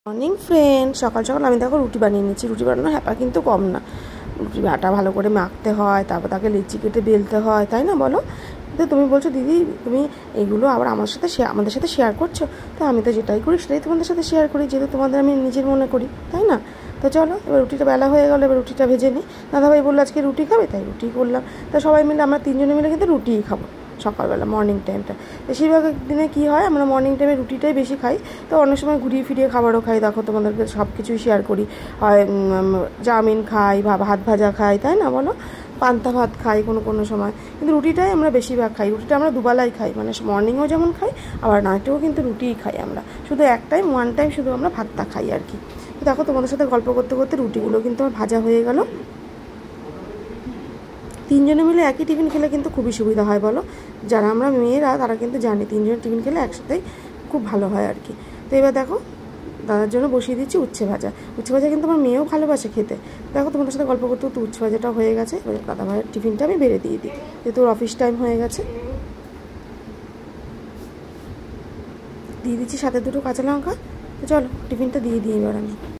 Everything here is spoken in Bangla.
মর্নিং ফ্রেন্ড, সকাল সকাল আমি দেখো রুটি বানিয়ে নিচ্ছি। রুটি বানানোর হ্যাপা কিন্তু কম না। রুটি আটা ভালো করে মাখতে হয়, তারপর তাকে লেচি কেটে বেলতে হয়, তাই না বলো? তো তুমি বলছো দিদি তুমি এগুলো আবার আমাদের সাথে শেয়ার করছো। তো আমি তো যেটাই করি সেটাই তোমাদের সাথে শেয়ার করি, যেহেতু তোমাদের আমি নিজের মনে করি, তাই না? তো চলো এবার রুটিটা বেলা হয়ে গেলো, এবার রুটিটা ভেজে নিই। দাদাভাই বললো আজকে রুটি খাবে, তাই রুটি করলাম। তা সবাই মিলে আমরা তিনজনে মিলে কিন্তু রুটিই খাবো সকালবেলা, মর্নিং টাইমটা। বেশিরভাগ দিনে কী হয়, আমরা মর্নিং টাইমে রুটিটাই বেশি খাই। তো অনেক সময় ঘুরিয়ে ফিরিয়ে খাবারও খাই, দেখো তোমাদেরকে সব কিছুই শেয়ার করি। হয় চাউমিন খাই, ভাত ভাজা খাই, তাই না বলো? পান্তা ভাত খাই কোনো সময়, কিন্তু রুটিটাই আমরা বেশিরভাগ খাই। রুটিটা আমরা দুবেলাই খাই, মানে মর্নিংও যেমন খাই, আবার নাইটেও কিন্তু রুটিই খাই আমরা। শুধু ওয়ান টাইম শুধু আমরা ভাতটা খাই আর কি। তো দেখো তোমাদের সাথে গল্প করতে করতে রুটিগুলো কিন্তু আমার ভাজা হয়ে গেল। তিনজনে মিলে একই টিফিন খেলে কিন্তু খুবই সুবিধা হয় বলো। যারা আমরা মেয়েরা তারা কিন্তু জানি তিনজন টিফিন খেলে একসাথেই খুব ভালো হয় আর কি। তো এবার দেখো দাদার জন্য বসিয়ে দিচ্ছি উচ্ছে ভাজা। উচ্ছে ভাজা কিন্তু আমার মেয়েও ভালোবাসে খেতে। দেখো তোমাদের সাথে গল্প করতে করতে উচ্ছে ভাজাটা হয়ে গেছে। এবার দাদা ভাইয়ের টিফিনটা আমি বেড়ে দিয়ে দিই, যেহেতু ওর অফিস টাইম হয়ে গেছে। দিয়ে দিচ্ছি সাথে দুটো কাঁচা লঙ্কা। তো চলো টিফিনটা দিয়ে দিই এবার আমি।